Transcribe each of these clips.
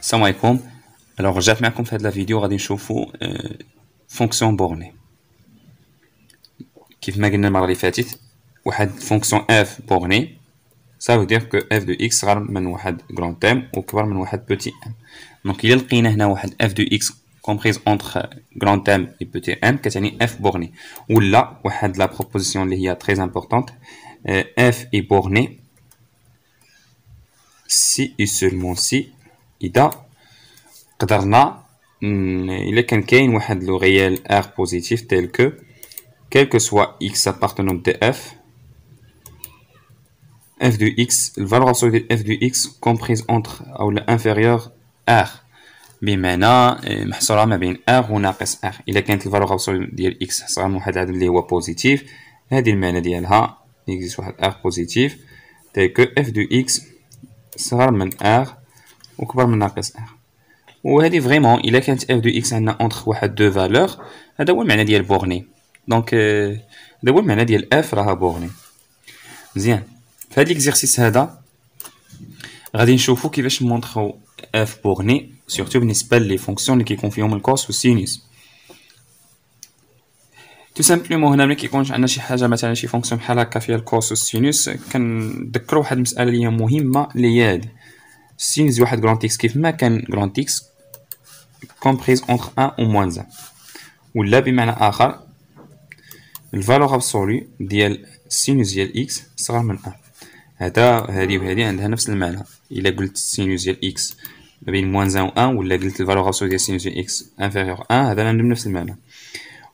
السلام عليكم. رجعت معكم في هذه الفيديو غادي نشوفوا فونكسيون بورني. كيف ما قلنا المره اللي فاتت واحد فونكسيون اف بورني ça veut dire que f de x صغر من واحد grand m وكبر من واحد petit m. دونك الا لقينا هنا واحد f de x comprise entre grand m et petit m كتعني f بورني، ولا واحد لا بروبوزيسيون اللي هي très importante f est borné si et seulement si إذا قدرنا إلا كان كاين واحد لو réel r positif tel que quel que soit x appartenant de f de x le valeur absolue de f de x comprise entre ou inférieure r بمعنى محصورة ما بين r وناقص r. إلا كانت الفالور absolue ديال x صغر من واحد العدد اللي هو بوزيتيف، هذه المعنى ديالها يكزيست واحد r بوزيتيف tel que f de x صغر من r وكبر من ناقص r. وهذه فريمون إلا كانت f de x عندنا entre واحد دو فالور، هذا هو المعنى ديال بورني. دونك هذا هو المعنى ديال f راها بورني. مزيان، في هذا ليكزيرسيس هذا غادي نشوفوا كيفاش نمونطخو f بورني سورتو بالنسبه لي فونكسيون اللي كيكون فيهم الكوس والسينوس. تو سامبلومون هنا ملي كيكونش عندنا شي حاجه مثلا شي فونكسيون بحال هكا فيها الكوس والسينوس، كنذكروا واحد المساله اللي هي مهمه اللي هي هادي. السينوس ديال واحد غراند اكس كيف ما كان غراند اكس كومبريز اونتر 1 و موان 1، ولا بمعنى اخر الفالور ابسولو ديال السينوس ديال اكس صغر من 1. هذه وهذه عندها نفس المعنى. الا قلت السينوس ديال اكس ما بين موان 1 و 1، ولا قلت الفالور ابسولو ديال السينوس ديال اكس انفيريور 1، هذا عندهم نفس المعنى.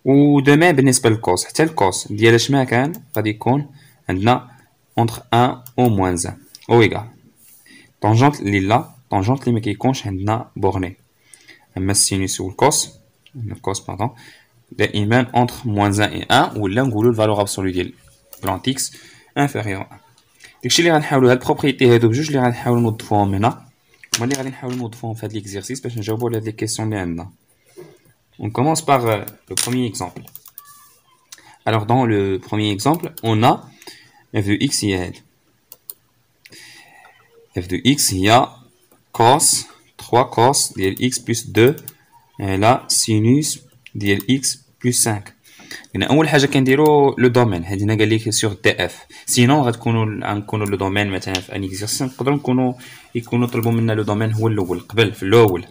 ودما بالنسبه للكوس، حتى الكوس ديال اش ما كان غادي يكون عندنا اونتر 1 و موان 1 او ايغال طونجونت اللي لا طونجونت اللي ما كيكونش عندنا بورني. اما السينوس والكوس الكوس باردون دائما اونتر موان 1 و 1، ولا نقولوا الفالور ابسولو ديال بلانت اكس انفيريور 1. داكشي اللي غنحاولوا هاد البروبريتي هادو بجوج اللي غنحاولوا نوظفوهم هنا، هما اللي غادي نحاولوا نوظفوهم في هاد ليكزيرسيس باش نجاوبوا على هاد لي كيسيون اللي عندنا. On commence par le premier exemple. Alors dans le premier exemple, on a f de x y a f de x il y a cos 3 cos ديال x plus 2 la sinus ديال x plus 5. هنا اول حاجه كنديروا لو دومين، هنا قال لك سور دي اف، سينون غنكونوا لو دومين مثلا في ان اكزيرسيس نقدروا يكونوا طلبوا منا لو دومين هو الاول قبل في الاول.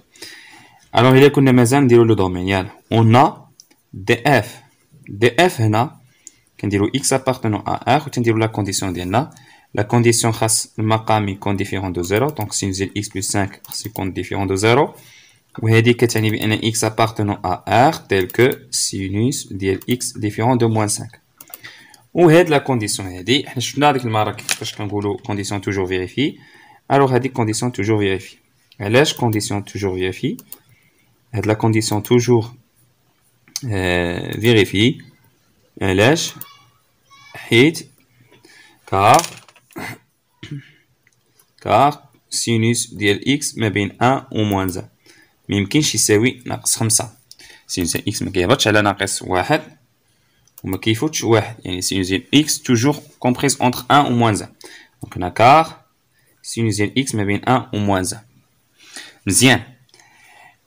الوغ الا كنا مازال نديرو لو دومين، يلا اون دي اف هنا كنديرو اكس ابارتونون ا ار وتنديرو لا كونديسيون ديالنا. لا كونديسيون خاص المقام يكون ديفيرون دو زيرو، دونك سينوس ديال اكس بلس 5 خاص يكون ديفيرون دو زيرو، وهذه كتعني بان اكس ابارتونون ا ار تيل كو سينوس ديال اكس ديفيرون دو موان 5. وهاد لا كونديسيون هادي حنا شفنا ديك المره كيفاش كنقولوا كونديسيون توجور فيريفي. الوغ هادي كونديسيون توجور فيريفي. علاش كونديسيون توجور فيريفي؟ هاد لا كونديسيون توجور فيريفي علاش؟ حيت كار سينوس ديال اكس ما بين 1 و موان 1 ما يمكنش يساوي ناقص 5. سينوس ديال اكس ما كيهبطش على ناقص 1 وما كيفوتش 1، يعني سينوس ديال اكس توجور كومبريز اونتر 1 و موان 1. دونك هنا كار سينوس ديال اكس ما بين 1 و موان 1. مزيان،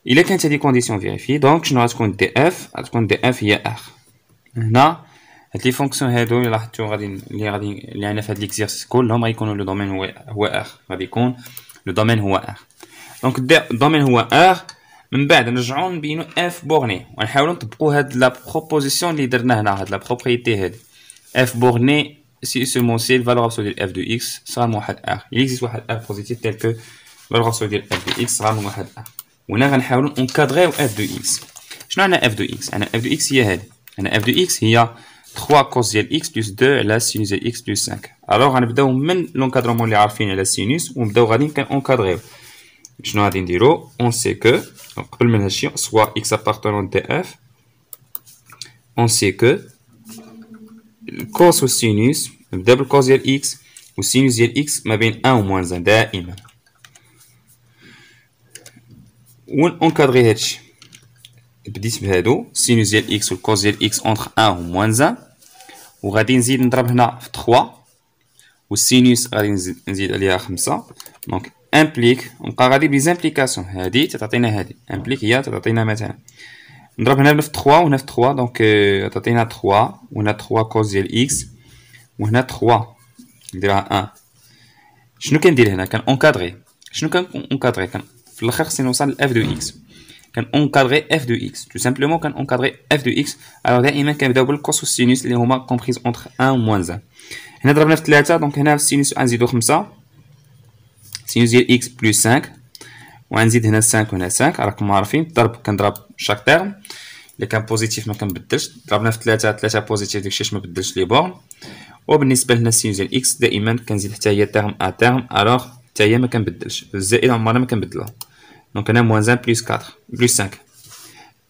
إلا كانت هذه كونديسيون فيريفي دونك شنو غتكون دي اف؟ غتكون دي اف هي ار. هنا هاد لي فونكسيون هادو اللي لاحظتو اللي عندنا في هاد ليكزيرسيس كلهم غيكونوا لو دومين هو ار، غادي يكون لو دومين هو ار. دونك الدومين هو ار، من بعد نرجعو نبينو اف بورني ونحاولو نطبقو هاد لا بروبوزيسيون اللي درنا هنا، هاد لا بروبريتي هادي اف بورني سي سومون سي الفالور ابسولو ديال اف دو اكس صغر من واحد ار. يكزيست واحد ار بوزيتيف تيل كو الفالور ابسولو ديال اف دو اكس صغر من واحد ار. وهنا غنحاولوا انكادريو اف دو اكس. شنو عندنا اف دو اكس؟ عندنا اف دو اكس هي هذه، عندنا اف دو اكس هي 3 كوس ديال اكس بلس 2 على سينوس ديال اكس بلس 5. الوغ غنبداو من لونكادرومون اللي عارفين على السينوس ونبداو غادي كنكادريو. شنو غادي نديرو؟ اون سي كو قبل من هادشي سوا اكس ابارتونون دي اف، اون سي كو الكوس والسينوس نبدا بالكوس ديال اكس والسينوس ديال اكس ما بين 1 و موان 1 دائما. ونكادري هادشي بديت بهادو سينوس ديال اكس والكوس ديال اكس اونتر 1 و موان 1، وغادي نزيد نضرب هنا في 3 والسينوس غادي نزيد عليها 5. دونك امبليك ونبقى غادي بيزامبليكاسيون. هادي تعطينا هادي امبليك هي تعطينا مثلا نضرب هنا في 3 وهنا في 3 دونك تعطينا 3 وهنا 3 كوز ديال اكس وهنا 3 نديرها 1. شنو كندير هنا؟ كان اونكادري. شنو كان اونكادري؟ كان في الاخر خصني نوصل ل اف دو اكس. كان اونكادري اف دو اكس تو سامبلومون كان اونكادري اف دو اكس. الوغ دائما كنبداو بالكوس والسينوس اللي هما كومبريز اونتر 1 و موان 1. هنا ضربنا في 3 دونك هنا في السينوس غنزيدو 5 سينوس ديال اكس بلس 5 وغنزيد هنا 5 وهنا 5 راكم عارفين الضرب كنضرب شاك تيرم. الا كان بوزيتيف ما كنبدلش. ضربنا في 3 بوزيتيف داكشي علاش ما بدلش لي بورن. وبالنسبه لهنا السينوس ديال اكس دائما كنزيد حتى هي تيرم ا تيرم الوغ حتى هي ما كنبدلش. الزائد عمرنا ما كنبدلوها. دونك هنا موان 1 بلس 4 بلس 5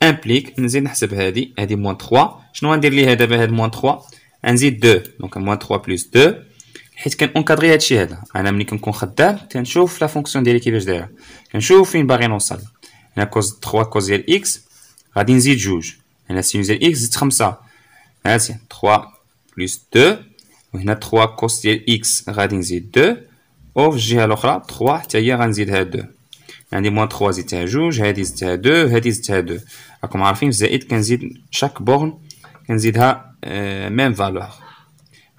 امبليك نزيد نحسب هادي موان 3. شنو غندير ليها دابا هاد موان 3؟ غنزيد 2 دونك موان 3 بلس 2 حيت كان اونكادري هادشي هذا. انا ملي كنكون خدام كنشوف لا فونكسيون ديالي كيفاش دايره، كنشوف فين باغي نوصل. هنا كوز 3 كوز ديال اكس غادي نزيد جوج. هنا سينوس ديال اكس زدت 5 مزيان 3 بلس 2 وهنا 3 كوس ديال اكس غادي نزيد 2 وفي الجهه الاخرى 3 حتى هي غنزيدها 2. عندي موان 3 زدتها جوج هادي زدتها 2 هادي زدتها 2. راكم عارفين الزائد كنزيد شاك بورن كنزيدها ميم فالور.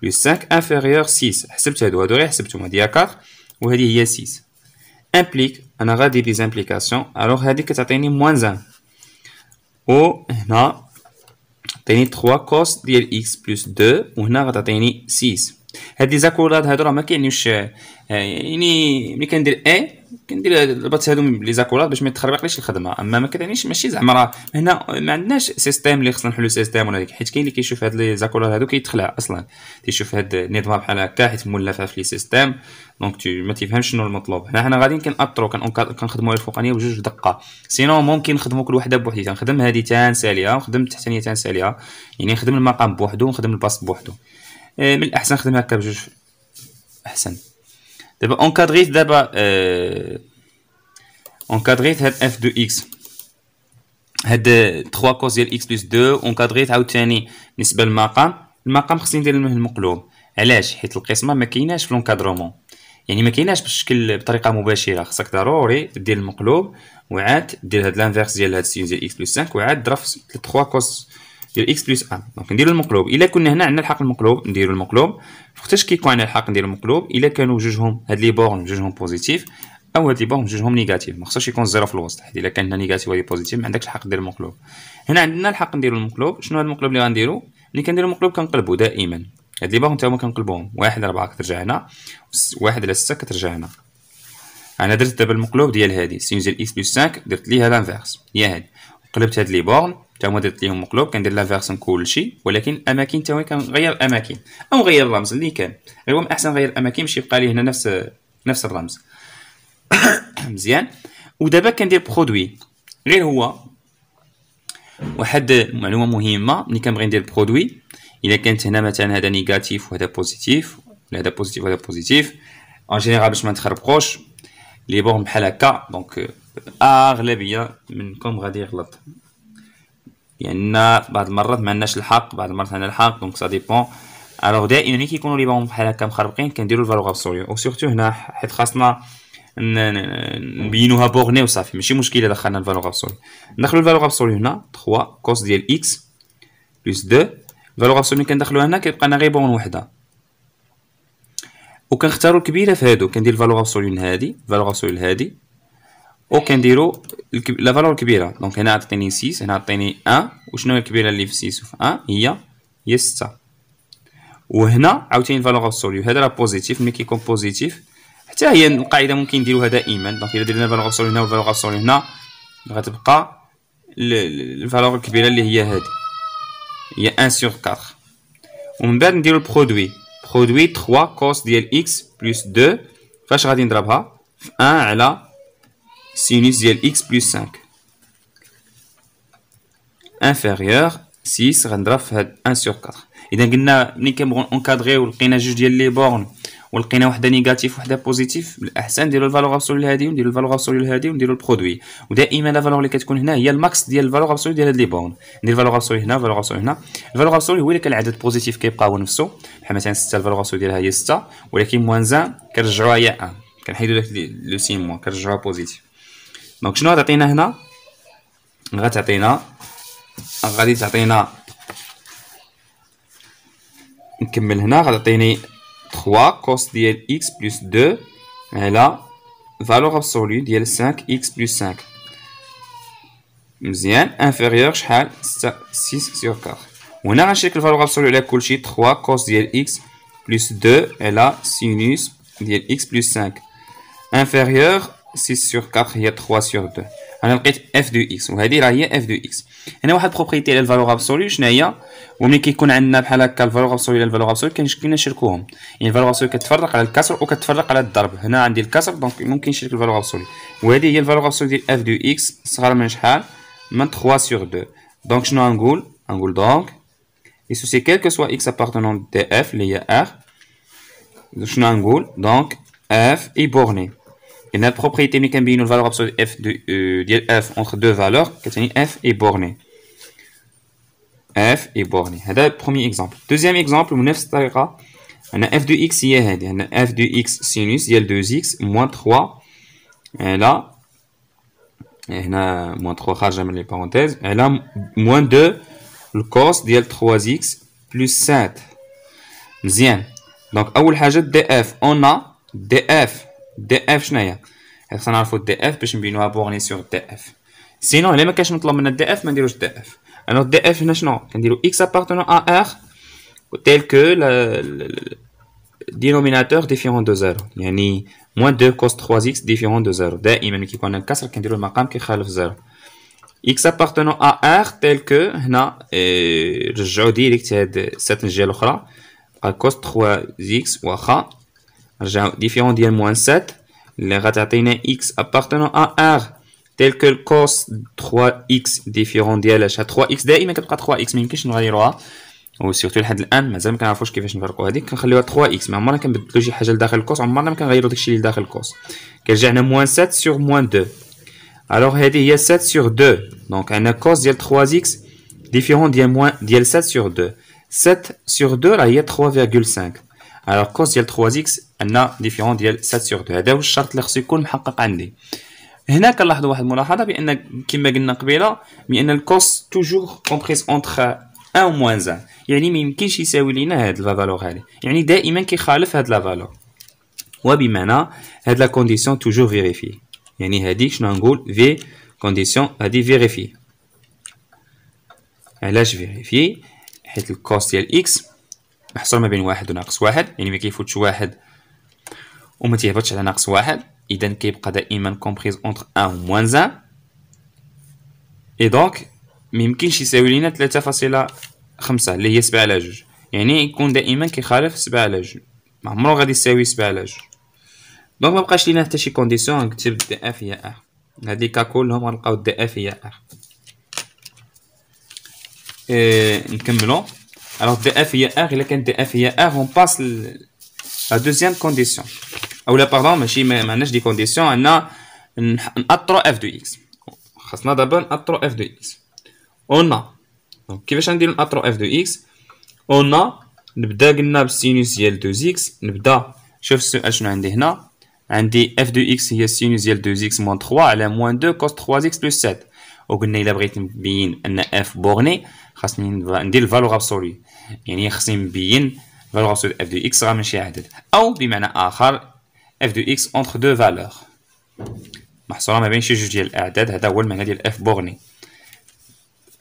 بلس 5 انفيريور 6 حسبت هادو غير حسبتهم. هادي 4 وهادي هي 6 امبليك انا غادي بيزامبليكاسيون. الوغ هادي كتعطيني موان 1 وهنا عطيني 3 كوس ديال اكس بلس 2 وهنا غتعطيني 6. هاد لي زاكولاد هادو راه ما كيعنيوش يعني ملي كندير كندير البات هادو لي زاكولاد باش ما يتخربقليش الخدمه. اما ما كتعنيش ماشي زعما راه هنا ما عندناش سيستيم اللي خصنا نحلو سيستيم ولا ديك، حيت كاين اللي كيشوف هاد لي زاكولاد هادو كيتخلع اصلا تيشوف هاد النظام بحال هكا حيت مولفه في لي سيستيم دونك ما تيفهمش شنو المطلوب. هنا حنا غاديين كنأطرو كنخدموا الفوقانيه بجوج دقه. سينو ممكن نخدموا كل وحده بوحديتها. نخدم هادي تنساليه ونخدم التحتانيه تنساليه، يعني نخدم المقام بوحدو ونخدم الباس بوحدو. من الاحسن نخدم هكا بجوج احسن. دابا اونكادريت اونكادريت هاد اف دو اكس هاد 3 كوس ديال اكس بلس 2 اونكادريت عاوتاني بالنسبه للمقام. المقام خصني ندير المقلوب. علاش؟ حيت القسمه ما كايناش في لونكادرومون، يعني ما كايناش بالشكل بطريقه مباشره. خصك ضروري دير المقلوب وعاد دير هاد لانفيرس ديال هاد السين ديال اكس بلس 5 وعاد ضرب 3 كوس ديال اكس بلس 1. دونك نديرو المقلوب. الا كنا هنا عندنا الحق المقلوب نديرو المقلوب. وقتاش كيكون عندنا الحق نديرو المقلوب؟ الا كانوا جوجهم هاد لي بورن جوجهم بوزيتيف او هاد لي بورن جوجهم نيجاتيف. ما خصوش يكون زيرو في الوسط، حيت الا كان هنا نيجاتيف ولا بوزيتيف ما عندكش الحق دير المقلوب. هنا عندنا الحق نديرو المقلوب. شنو هاد المقلوب اللي غنديرو؟ ملي كنديرو المقلوب كنقلبو دائما. هاد لي بورن حتى هما كنقلبوهم 1 4 كترجع هنا 1 على 6 كترجع هنا. انا درت دابا المقلوب ديال هادي سينوس ديال اكس بلس 5 درت ليها لانفيرس هي هادي. قلبت هاد لي بورن حتى هما درت ليهم مقلوب. كندير لانفيرس كلشي ولكن الاماكن حتى هما كنغير الاماكن او نغير الرمز اللي كان. غير هو من احسن نغير الاماكن باش يبقى لي هنا نفس الرمز مزيان. ودابا كندير برودوي. غير هو واحد معلومه مهمه ملي كنبغي ندير برودوي، الا كانت هنا مثلا هذا نيجاتيف وهذا بوزيتيف ولا هذا بوزيتيف وهذا بوزيتيف ان جينيرال باش ما نتخربقوش لي بورن بحال هكا. دونك اغلبيه منكم غادي يغلط، يعني بعض المرات ما عندناش الحق بعض المرات عندنا الحق دونك سا ديبون. الوغ دائما ملي كيكونوا لي بورن بحال هكا مخربقين كنديروا الفالور ابسوليو او سورتو هنا حيت خاصنا نبينوها بورني وصافي ماشي مشكله دخلنا الفالور ابسوليو. ندخلوا الفالور ابسوليو هنا 3 كوس ديال اكس بلس 2. الفالور ابسوليو كندخلوها هنا كيبقى لنا غير بورن وحده وكنختاروا الكبيره في هادو. كندير الفالور ابسوليو لهادي الفالور ابسوليو لهادي وكنديروا لا فالور الكبيره. دونك هنا عطيني 6 هنا عطيني 1 وشنو هي الكبيره اللي في 6 وفي 1 هي 6. وهنا عاوتاني الفالور ابسوليو هذا راه بوزيتيف. ملي كيكون بوزيتيف حتى هي القاعده ممكن نديروها دائما. دونك الا درنا الفالور ابسوليو هنا والفالور ابسوليو هنا غتبقى الفالور الكبيره اللي هي هذه هي 1 sur 4. ومن بعد نديرو البرودوي 3 كوس ديال اكس بلس 2 فاش غادي نضربها في 1 على سينوس ديال اكس بلس 5 انفيريور 6 غنضرب في هاد 1 sur 4. اذا قلنا ملي كنبغيو اونكادريو ولقينا جوج ديال لي بورن ولقينا وحده نيجاتيف وحده بوزيتيف بالاحسن نديرو الفالور ابسوليو لهادي ونديرو الفالور ابسوليو لهادي ونديرو البرودوي. ودائما لا فالور اللي كتكون هنا هي الماكس ديال الفالور ابسوليو ديال هاد لي بورن. ندير الفالور ابسوليو هنا الفالور ابسوليو هنا. الفالور ابسوليو هو اللي كان العدد بوزيتيف كيبقى هو نفسه بحال مثلا 6 الفالور ابسوليو ديالها هي 6 ولكن موان 1 كنرجعوها هي 1 كنحيدو داك لو سين موان كنرجعوها بوزيتيف. دونك شنو غتعطينا هنا؟ غادي تعطينا نكمل هنا. غتعطيني 3 كوس ديال x بلس 2 على فالور ابسولو ديال 5 x بلس 5 مزيان انفيريور شحال 6 سور 4. وهنا غنشيك الفالور ابسولو على كلشي 3 كوس ديال x بلس 2 على سينوس ديال x بلس 5 انفيريور 6 سور 4 هي 3 سور 2. انا لقيت اف دو اكس وهذه راه هي اف دو اكس. هنا واحد بروبريتي على الفالور ابسولو شنو هي؟ وملي كيكون عندنا بحال هكا الفالور ابسولو على الفالور ابسولو كنشركوهم، يعني الفالور ابسولو كتفرق على الكسر وكتفرق على الضرب. هنا عندي الكسر دونك ممكن نشرك الفالور ابسولو، وهذه هي الفالور ابسولو ديال اف دو اكس صغر من شحال؟ من 3 سور 2. دونك شنو غنقول دونك اي سوسي كيل كو سوا اكس ابارتونون دي اف اللي هي ار. شنو غنقول دونك اف اي بورني. قلنا البروبريتي ملي كنبينو الفالور ابسولو اف ديال اف اونتر دو فالور كتعني اف اي بورني. اف اي بورني. هذا بروميي اكزامبل. دوزيام اكزامبل من نفس الطريقه عندنا اف دو اكس هي هذه، عندنا اف دو اكس سينوس ديال 2 اكس موان 3 على هنا موان 3 خارجه من لي بارونتيز على موان 2 الكوس ديال 3 اكس بلس 7. مزيان. دونك اول حاجه دي اف اون دي اف شنو هي؟ خصنا نعرفو دي اف باش نبينوها بورني سور دي اف. سينو الا ما كانش مطلوب منا دي اف ما نديروش دي اف. الوغ دي اف هنا شنو كنديرو اكس ابارتونون ا ار تيل كو دينوميناتور ديفيرون دو زيرو، يعني موان 2 كوس 3 اكس ديفيرون دو زيرو. دائما ملي كيكون عندنا كسر كنديرو المقام كيخالف زيرو. اكس ابارتونون ا ار تيل كو هنا رجعو ديريكت هاد 7 الجهه الاخرى بقى كوس 3 اكس واخا نرجعو ديفيرون ديال موان 7 اللي غتعطينا اكس ابارتونون ا ار تيل كو كوس 3 اكس ديفيرون ديالها شحال 3 اكس دائما كتبقى 3 اكس ميمكنش نغيروها، وسيرتو لحد الان مازال مكنعرفوش كيفاش نفرقو هذيك كنخليوها 3 اكس. ما عمرنا كنبدلو شي حاجه لداخل الكوس، عمرنا ما كنغيرو داكشي اللي داخل الكوس. كيرجعنا موان 7 سور موان 2. الوغ هذه هي 7 سور 2 دونك عندنا كوس ديال 3 اكس ديفيرون ديال موان ديال 7 سور 2. 7 سور 2 راه هي 3.5. الوغ كوس ديال 3 اكس عندنا ديفيرون ديال 7 سور 2. هذا هو الشرط اللي خصو يكون محقق عندي. هنا كنلاحظوا واحد الملاحظه بان كما قلنا قبيله بان الكوس توجور كومبريس اونتر 1 و موان 1، يعني ما يمكنش يساوي لينا هاد لا فالور هذه، يعني دائما كيخالف هاد لا فالور. وبمعنى هاد لا كونديسيون توجور فيريفي، يعني هذيك شنو نقول في كونديسيون هذه فيريفي. علاش فيريفي؟ حيت الكوس ديال اكس محصور ما بين 1 وناقص 1، يعني ما كيفوتش 1 وما تيهبطش على ناقص 1، اذا كيبقى دائما كومبريز اونتر 1 و موان 1. اي دونك ما يمكنش يساوي لينا 3.5 اللي هي 7 على 2، يعني يكون دائما كيخالف 7 على 2، ما عمرو غادي يساوي 7 على 2. دونك ما بقاش لينا حتى شي كونديسيون. نكتب دي اف هي ار. هاد لي كا كلهم غنلقاو دي اف هي ار. نكملو. الوغ دي اف هي ار الا كانت دي اف هي ار اون باس لا دوزيام كونديسيون، او لا باردون ماشي ما عندناش دي كونديسيون، عندنا نأطرو اف دو اكس. خاصنا دابا نأطرو اف دو اكس. اون دونك كيفاش نديرو نأطرو اف دو اكس؟ اون نبدا قلنا بالسينوس ديال 2 اكس. نبدا شوف السؤال شنو عندي هنا. عندي اف دو اكس هي السينوس ديال 2 اكس موان 3 على موان 2 كوس 3 اكس بلس 7. وقلنا الا بغيت نبين ان اف بورني خاصني ندير الفالور ابسولو، يعني خصني نبين الفالور ابسولو اف دو اكس غير من شي عدد، او بمعنى اخر اف دو اكس اونتر دو فالور محصوره ما بين شي جوج ديال الاعداد. هذا هو المعنى ديال اف بورني.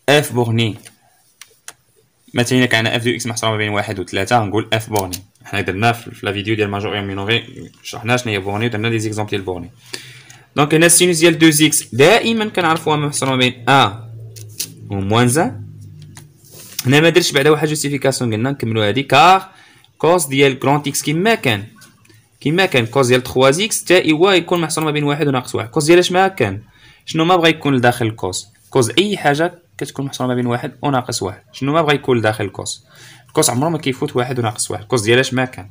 اف بورني مثلا كان اف دو اكس محصوره ما بين 1 و 3 نقول اف بورني. حنا درنا في لا فيديو ديال ماجوريون مينوري شرحنا شنو هي بورني ودرنا دي زيكزامبل ديال بورني. دونك هنا السينوس ديال 2 اكس دائما كنعرفوها محصوره ما بين ا و موان 1. هنا ما درتش بعدا واحد جوستيفيكاسيون، قلنا نكملوا هذه كار كوس ديال كرونت اكس كيما كان كوس ديال 3 اكس حتى ايوا يكون محصور ما بين 1 وناقص 1. كوس ديال اش ما كان شنو ما بغى يكون لداخل الكوس. كوس اي حاجه كتكون محصوره ما بين 1 وناقص 1 شنو ما بغى يكون لداخل الكوس. الكوس عمره ما كيفوت 1 وناقص 1. كوس ديال اش ما كان.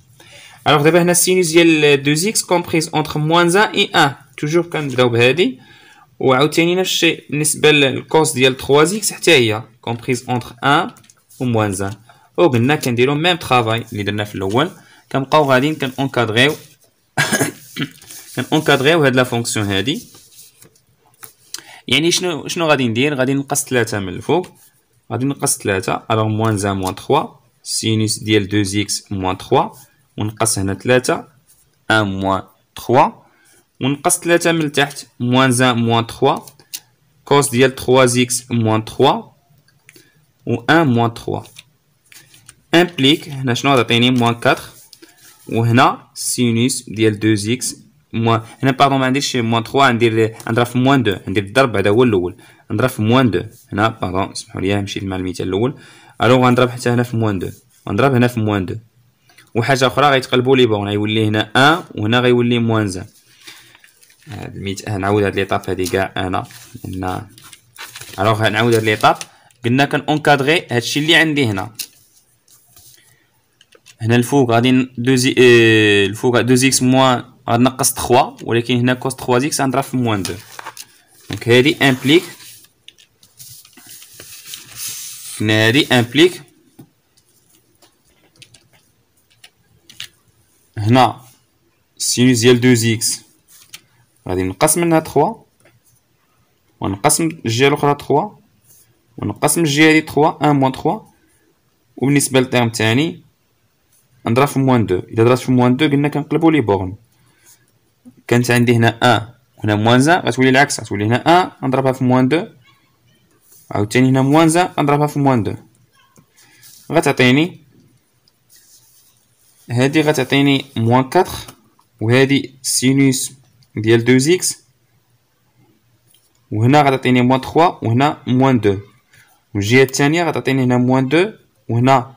الوغ دابا هنا السينوس ديال 2 اكس كومبريز اونتر موان 1 اي 1 توجور كنبداو بهادي. وعاوتاني نفس الشيء بالنسبه للكوس ديال 3 اكس حتى هي كومبريز اونتر 1 و موان 1. وقلنا كنديرو ميم طرافاي اللي درنا في الاول، كنبقاو غاديين كنونكادريو كنونكادغيو هاد لا فونكسيون هادي. يعني شنو غادي ندير؟ غادي نقص 3 من الفوق، غادي نقص 3 الوغ موان 1 موان 3 سينوس ديال 2 اكس موان 3 ونقص هنا 3 1 موان 3 ونقص 3 من التحت موان 1 موان 3 كوس ديال 3 اكس موان 3 و 1 موان 3 امبليك هنا شنو غتعطيني موان 4 وهنا سينوس ديال 2 اكس موان هنا باردون ما عنديش موان 3 نضرب في موان 2 ندير الضرب هذا هو الاول نضرب في موان 2 هنا باردون اسمحوا لي مشيت مع المثال الاول الوغ غنضرب حتى هنا في موان 2 غنضرب هنا في موان 2 وحاجه اخرى غيتقلبوا لي بون غيولي هنا 1 وهنا غيولي موان 1 هاد نعاود هاد ليطاب هادي كاع انا لان الوغ نعاود هاد ليطاب قلنا كنونكادغي هادشي اللي عندي هنا الفوق غادي الفوق 2 اكس موان غادي نقص 3 ولكن هنا كوس 3 اكس غنضرب في موان 2 دونك هادي امبليك هنا سينوس ديال 2 اكس غادي نقص منها 3 ونقسم الجهه الاخرى 3 ونقسم الجهه هادي 3 1 موان 3 وبالنسبه للتيرم الثاني نضرب في موان 2 الا ضربت في موان 2 قلنا كنقلبوا لي بورن كانت عندي هنا 1 وهنا موان 1 غتولي العكس غتولي هنا 1 نضربها في موان 2 عاوتاني هنا موان 1 نضربها في موان 2 غتعطيني هادي غتعطيني موان 4 وهادي سينوس ديال 2 اكس وهنا غتعطيني موان 3 وهنا موان 2 والجهه الثانيه غتعطيني هنا موان 2 وهنا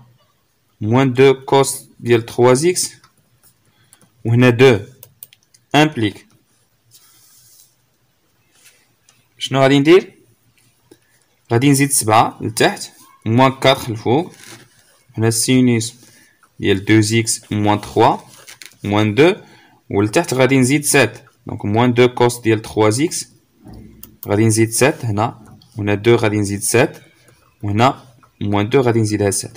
موان 2 كوس ديال 3 اكس وهنا 2 امبليك شنو غادي ندير؟ غادي نزيد 7 لتحت موان 4 الفوق هنا سينوس ديال 2 اكس موان 3 موان 2 ولتحت غادي نزيد 7 دونك موان 2 كوس ديال 3 اكس غادي نزيد 7 هنا وهنا 2 غادي نزيد 7 وهنا موان 2 غادي نزيدها 7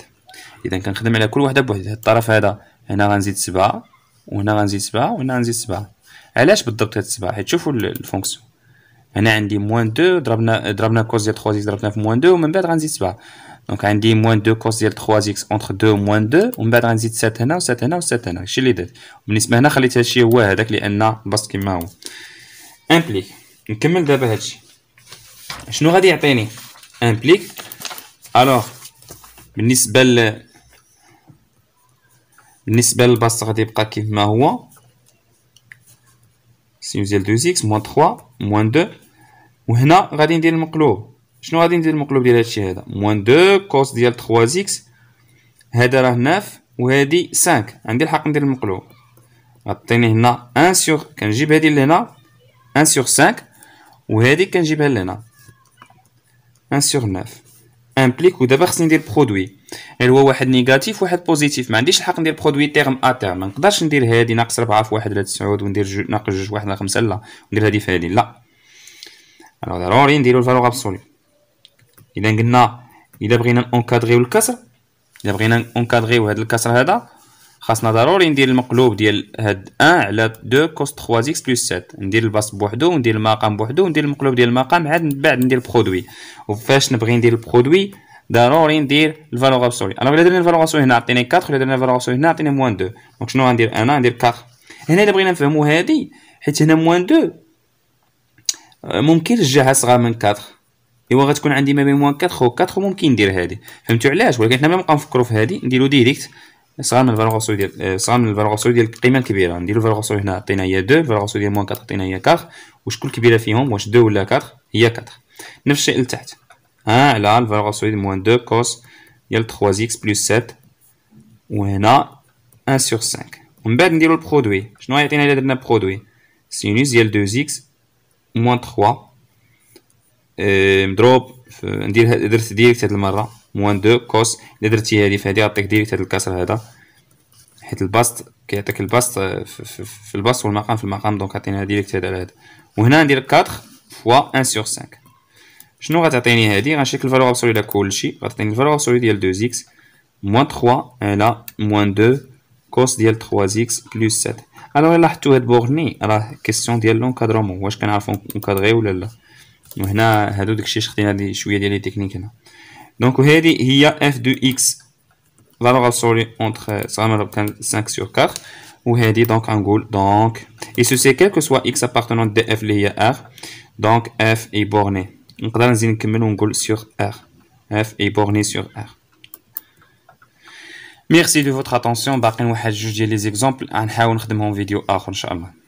اذا كنخدم على كل وحده بوحدها الطرف هذا هنا غنزيد 7 وهنا غنزيد 7 وهنا غنزيد 7 علاش بالضبط هاد 7 حيت شوفوا الفونكسيون هنا عندي موان 2 ضربنا كوس ديال 3 اكس ضربنا في موان 2 ومن بعد غنزيد 7 دونك عندي موان 2 كوس ديال 3 اكس اونتر 2 موان 2 ومن بعد غنزيد 7 هنا و7 هنا و7 هنا هادشي اللي درت وبالنسبه هنا خليت هادشي هو هذاك لان البسط كما هو امبليك نكمل دابا هادشي شنو غادي يعطيني امبليك الوغ بالنسبه للبسط غادي يبقى كيف ما هو سينوس ديال 2 اكس موان 3 موان 2 وهنا غادي ندير المقلوب شنو غادي ندير المقلوب ديال هادشي هذا موان 2 كوس ديال 3 اكس هذا راه 9 وهادي 5 عندي الحق ندير المقلوب غطيني هنا 1 سور كنجيب هادي لهنا 1 سور 5 وهادي كنجيبها لهنا 1 سور 9 امبليك ودابا خصني ندير برودوي غير هو واحد نيجاتيف وواحد بوزيتيف ما عنديش الحق ندير برودوي تيرم ا تيرم ما نقدرش ندير هادي ناقص 4 في 1 على 9 وندير ناقص 2 في 1 على 5 لا ندير هادي في هادي لا الوغ ضروري نديرو الفالور ابسولي اذا قلنا الا بغينا نونكادريو الكسر الا بغينا نونكادريو هاد الكسر هذا خاصنا ضروري ندير المقلوب ديال هاد 1 على 2 كوس 3 اكس بلس 7 ندير البسط بوحدو وندير المقام بوحدو وندير المقلوب ديال المقام عاد من بعد ندير البرودوي وفاش نبغي ندير البرودوي ضروري ندير الفالور ابسولي انا الا درنا الفالور ابسولي هنا عطيني 4 الا درنا الفالور ابسولي هنا عطيني موان 2 دونك شنو غندير انا ندير 4 هنا الا بغينا نفهمو هادي حيت هنا موان 2 ممكن الجهه صغار من 4 ايوا غتكون عندي ما بين موان 4 و 4 ممكن ندير هادي فهمتوا علاش ولكن حنا نبقاو نفكروا في هادي نديرو ديريكت صغار من الفالور ابسولي ديال صغار من الفالور ابسولي ديال القيمه الكبيره نديرو الفالور ابسولي هنا عطينا هي 2 الفالور ابسولي ديال موان 4 عطينا هي 4 وشكون الكبيره فيهم واش 2 ولا 4 هي 4 نفس الشيء لتحت على الفالور ابسولي ديال موان 2 كوس ديال 3 اكس بلس 7 وهنا 1 سور 5 ومن بعد نديرو البرودوي شنو يعطينا الا درنا برودوي سينوس ديال 2 اكس موان 3 مضروب ندير درت ديريكت هاد المره موان 2 كوس الا درتي هادي فهادي غطيك ديريكت هاد الكسر هذا حيت البسط كيعطيك البسط في البسط والمقام في المقام دونك عطينا ديريكت هذا على هذا وهنا ندير 4 فوا 1 سور 5 شنو غتعطيني هادي غنشيك الفالور ابسولي ديال كلشي غتعطيني الفالور ابسولي ديال 2 اكس موان 3 على موان 2 كوس ديال 3 اكس بلس 7 الوغ لاحظتوا هاد بورني راه كيسيون ديال لونكادرومون، واش كنعرفو نكادغي ولا لا. وهنا هادو داكشي خدينا لي شويه ديال لي تكنيك هنا. دونك هادي هي اف دو اكس فالور ابسولي اونتر صغيره كان 5 sur 4. وهادي دونك غنقول دونك اي سو سي كيل كو سوا اكس ابارتونون دي اف اللي هي ار، دونك اف اي بورني. نقدر نزيد نكمل ونقول سور ار، اف اي بورني سور ار. Merci de votre attention. باقيين واحد جوج ديال لي زيكزامبل غنحاول نخدمهم فيديو اخر ان شاء الله.